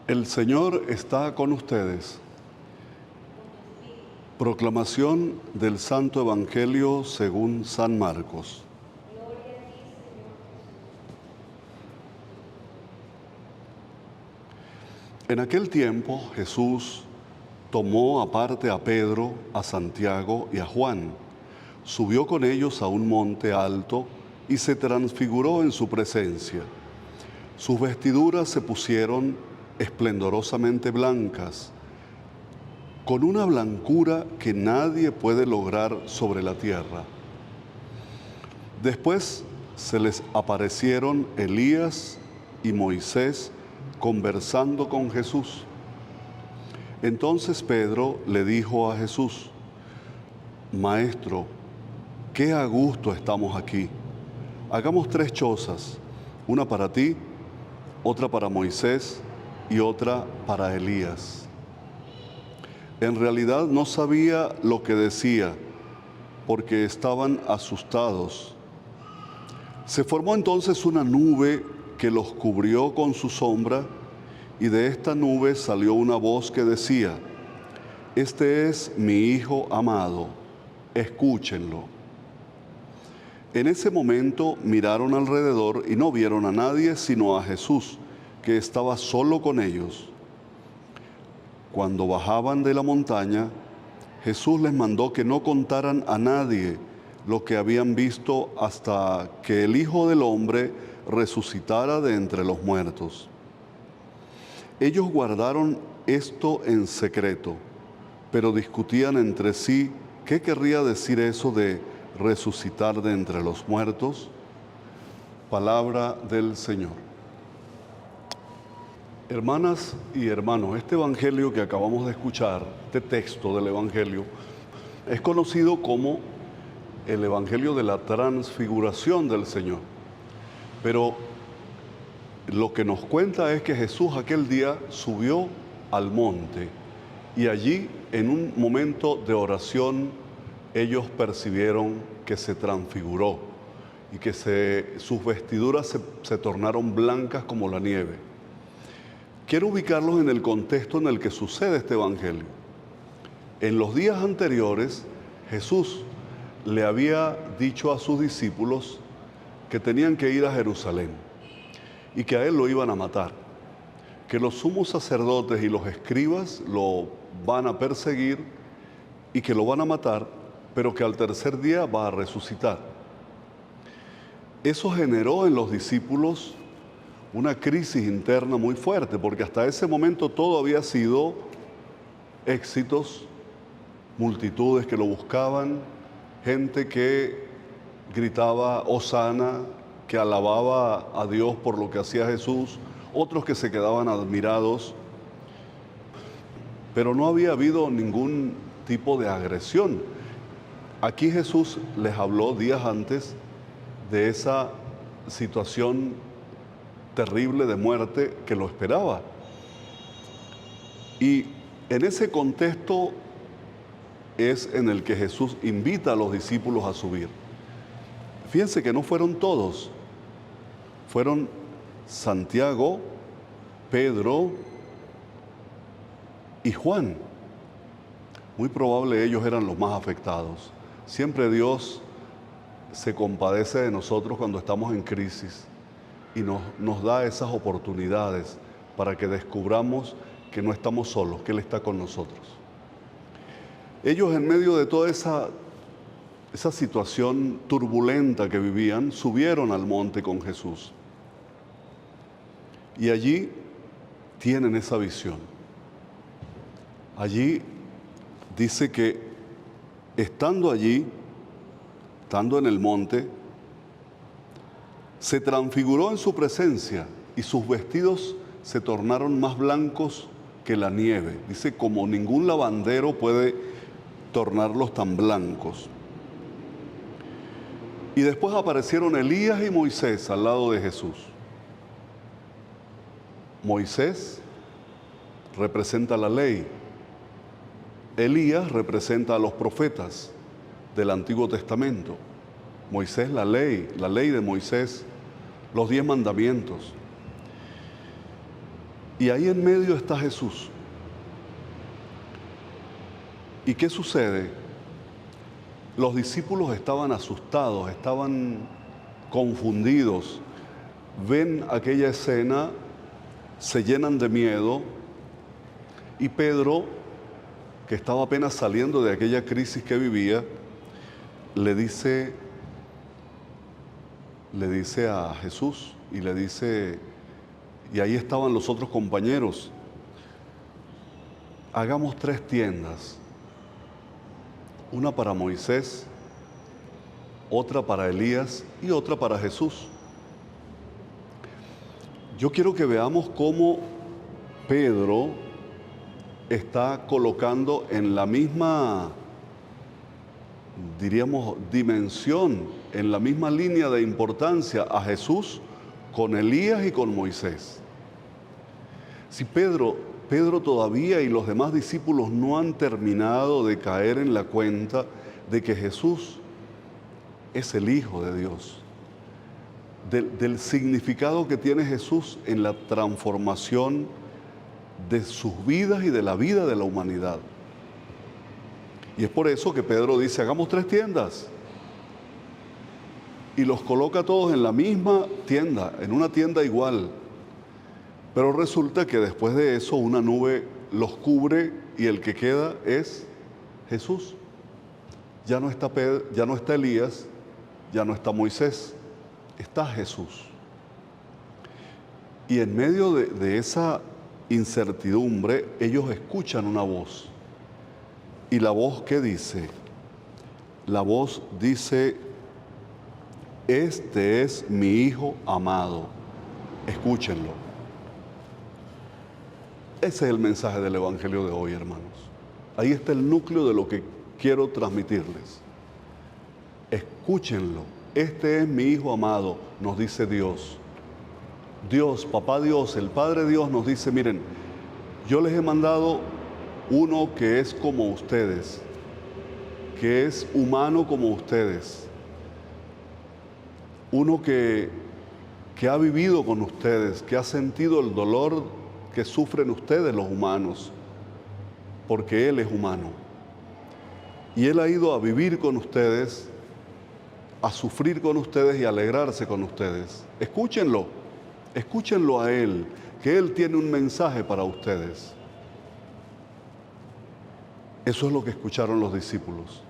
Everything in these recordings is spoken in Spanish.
El Señor está con ustedes. Proclamación del Santo Evangelio según San Marcos. En aquel tiempo Jesús tomó aparte a Pedro, a Santiago y a Juan, subió con ellos a un monte alto y se transfiguró en su presencia. Sus vestiduras se pusieron esplendorosamente blancas, con una blancura que nadie puede lograr sobre la tierra. Después se les aparecieron Elías y Moisés conversando con Jesús. Entonces Pedro le dijo a Jesús: Maestro, qué a gusto estamos aquí. Hagamos 3 chozas, una para ti, otra para Moisés y otra para Elías. En realidad no sabía lo que decía, porque estaban asustados. Se formó entonces una nube que los cubrió con su sombra, y de esta nube salió una voz que decía: Este es mi Hijo amado, escúchenlo. En ese momento miraron alrededor y no vieron a nadie sino a Jesús, que estaba solo con ellos. Cuando bajaban de la montaña, Jesús les mandó que no contaran a nadie lo que habían visto hasta que el Hijo del Hombre resucitara de entre los muertos. Ellos guardaron esto en secreto, pero discutían entre sí qué querría decir eso de resucitar de entre los muertos. Palabra del Señor. Hermanas y hermanos, este evangelio que acabamos de escuchar, este texto del evangelio, es conocido como el evangelio de la transfiguración del Señor. Pero lo que nos cuenta es que Jesús aquel día subió al monte y allí, en un momento de oración, ellos percibieron que se transfiguró y que sus vestiduras se tornaron blancas como la nieve. Quiero ubicarlos en el contexto en el que sucede este evangelio. En los días anteriores, Jesús le había dicho a sus discípulos que tenían que ir a Jerusalén y que a él lo iban a matar, que los sumos sacerdotes y los escribas lo van a perseguir y que lo van a matar, pero que al tercer día va a resucitar. Eso generó en los discípulos una crisis interna muy fuerte, porque hasta ese momento todo había sido éxitos, multitudes que lo buscaban, gente que gritaba hosana, que alababa a Dios por lo que hacía Jesús, otros que se quedaban admirados, pero no había habido ningún tipo de agresión. Aquí Jesús les habló días antes de esa situación terrible de muerte que lo esperaba. Y en ese contexto es en el que Jesús invita a los discípulos a subir. Fíjense que no fueron todos, fueron Santiago, Pedro y Juan. Muy probable ellos eran los más afectados. Siempre Dios se compadece de nosotros cuando estamos en crisis y nos da esas oportunidades para que descubramos que no estamos solos, que Él está con nosotros. Ellos, en medio de toda esa situación turbulenta que vivían, subieron al monte con Jesús. Y allí tienen esa visión. Allí dice que estando allí, estando en el monte, se transfiguró en su presencia y sus vestidos se tornaron más blancos que la nieve. Dice, como ningún lavandero puede tornarlos tan blancos. Y después aparecieron Elías y Moisés al lado de Jesús. Moisés representa la ley. Elías representa a los profetas del Antiguo Testamento. Moisés, la ley de Moisés, los 10 mandamientos. Y ahí en medio está Jesús. ¿Y qué sucede? Los discípulos estaban asustados, estaban confundidos, ven aquella escena, se llenan de miedo y Pedro, que estaba apenas saliendo de aquella crisis que vivía, le dice a Jesús y le dice, y ahí estaban los otros compañeros, hagamos 3 tiendas, una para Moisés, otra para Elías y otra para Jesús. Yo quiero que veamos cómo Pedro está colocando en la misma, diríamos, dimensión, en la misma línea de importancia a Jesús con Elías y con Moisés. Si Pedro todavía y los demás discípulos no han terminado de caer en la cuenta de que Jesús es el Hijo de Dios, del significado que tiene Jesús en la transformación de sus vidas y de la vida de la humanidad. Y es por eso que Pedro dice, hagamos 3 tiendas. Y los coloca todos en la misma tienda, en una tienda igual. Pero resulta que después de eso una nube los cubre y el que queda es Jesús. Ya no está Elías, ya no está Moisés, está Jesús. Y en medio de esa incertidumbre, ellos escuchan una voz. ¿Y la voz qué dice? La voz dice, este es mi Hijo amado, escúchenlo. Ese es el mensaje del Evangelio de hoy, hermanos. Ahí está el núcleo de lo que quiero transmitirles. Escúchenlo. Este es mi Hijo amado, nos dice Dios. Dios, Papá Dios, el Padre Dios nos dice, miren, yo les he mandado uno que es como ustedes, que es humano como ustedes, uno que ha vivido con ustedes, que ha sentido el dolor que sufren ustedes los humanos, porque Él es humano. Y Él ha ido a vivir con ustedes, a sufrir con ustedes y a alegrarse con ustedes. Escúchenlo, escúchenlo a Él, que Él tiene un mensaje para ustedes. Eso es lo que escucharon los discípulos.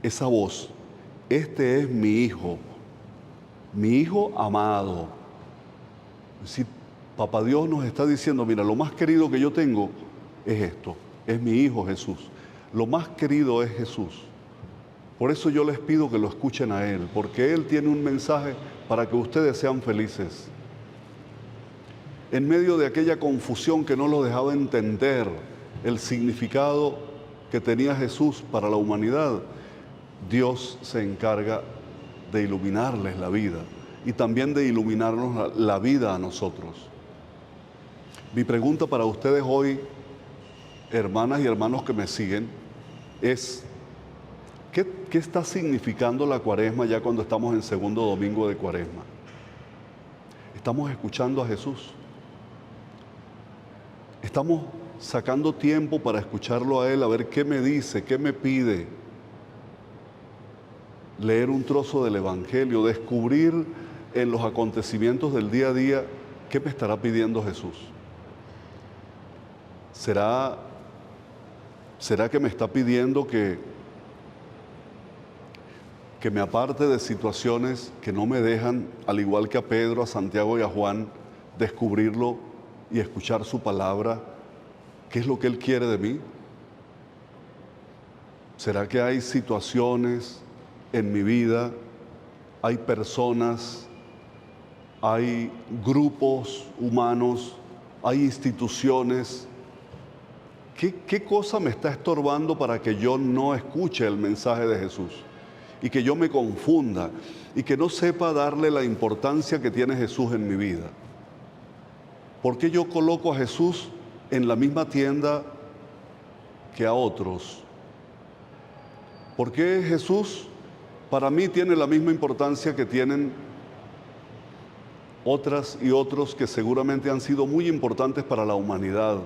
Esa voz, este es mi Hijo amado. Es decir, Papá Dios nos está diciendo, mira, lo más querido que yo tengo es esto, es mi Hijo Jesús. Lo más querido es Jesús. Por eso yo les pido que lo escuchen a Él, porque Él tiene un mensaje para que ustedes sean felices. En medio de aquella confusión que no los dejaba entender el significado que tenía Jesús para la humanidad, Dios se encarga de iluminarles la vida y también de iluminarnos la vida a nosotros. Mi pregunta para ustedes hoy, hermanas y hermanos que me siguen, es ¿qué está significando la Cuaresma ya cuando estamos en segundo domingo de Cuaresma? ¿Estamos escuchando a Jesús? ¿Estamos sacando tiempo para escucharlo a Él, a ver qué me dice, qué me pide? Leer un trozo del Evangelio, descubrir en los acontecimientos del día a día qué me estará pidiendo Jesús. ¿Será que me está pidiendo que me aparte de situaciones que no me dejan, al igual que a Pedro, a Santiago y a Juan, descubrirlo y escuchar su palabra? ¿Qué es lo que Él quiere de mí? ¿Será que hay situaciones en mi vida, hay personas, hay grupos humanos, hay instituciones? ¿Qué cosa me está estorbando para que yo no escuche el mensaje de Jesús? Y que yo me confunda y que no sepa darle la importancia que tiene Jesús en mi vida. ¿Por qué yo coloco a Jesús en la misma tienda que a otros? ¿Por qué Jesús para mí tiene la misma importancia que tienen otras y otros que seguramente han sido muy importantes para la humanidad.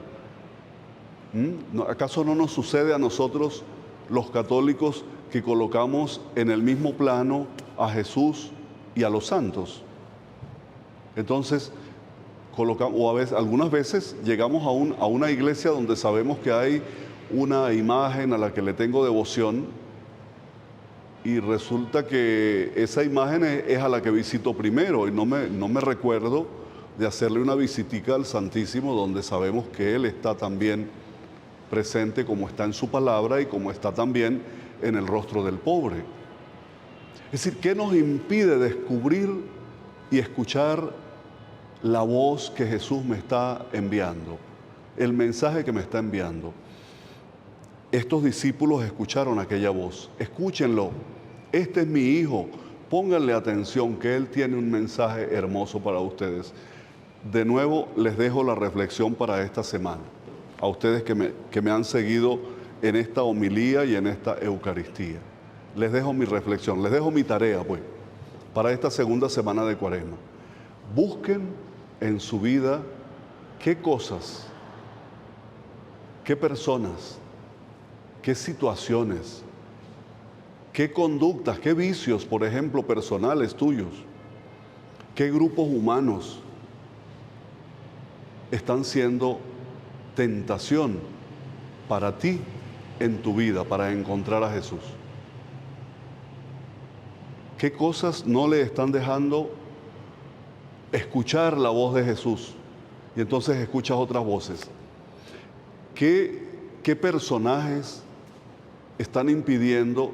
¿Acaso no nos sucede a nosotros, los católicos, que colocamos en el mismo plano a Jesús y a los santos? Entonces, algunas veces llegamos a una iglesia donde sabemos que hay una imagen a la que le tengo devoción y resulta que esa imagen es a la que visito primero y no me recuerdo de hacerle una visitica al Santísimo, donde sabemos que Él está también presente, como está en su palabra y como está también en el rostro del pobre. Es decir, ¿qué nos impide descubrir y escuchar la voz que Jesús me está enviando, el mensaje que me está enviando? Estos discípulos escucharon aquella voz. Escúchenlo. Este es mi hijo. Pónganle atención, que Él tiene un mensaje hermoso para ustedes. De nuevo les dejo la reflexión para esta semana, a ustedes que me han seguido en esta homilía y en esta Eucaristía. Les dejo mi reflexión, les dejo mi tarea, pues, para esta segunda semana de Cuaresma. Busquen en su vida qué cosas, qué personas, qué situaciones, qué conductas, qué vicios, por ejemplo, personales tuyos, qué grupos humanos están siendo tentación para ti en tu vida, para encontrar a Jesús. ¿Qué cosas no le están dejando escuchar la voz de Jesús? Y entonces escuchas otras voces. ¿Qué personajes están impidiendo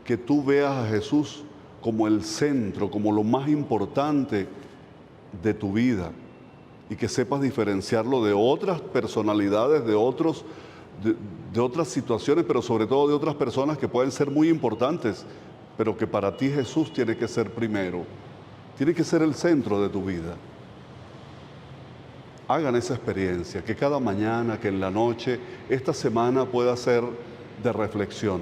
que tú veas a Jesús como el centro, como lo más importante de tu vida? Y que sepas diferenciarlo de otras personalidades, de otras situaciones, pero sobre todo de otras personas que pueden ser muy importantes, pero que para ti Jesús tiene que ser primero, tiene que ser el centro de tu vida. Hagan esa experiencia, que cada mañana, que en la noche, esta semana pueda ser de reflexión.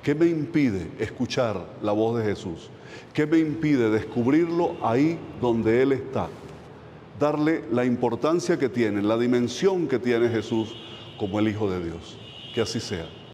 ¿Qué me impide escuchar la voz de Jesús? ¿Qué me impide descubrirlo ahí donde Él está? Darle la importancia que tiene, la dimensión que tiene Jesús como el Hijo de Dios. Que así sea.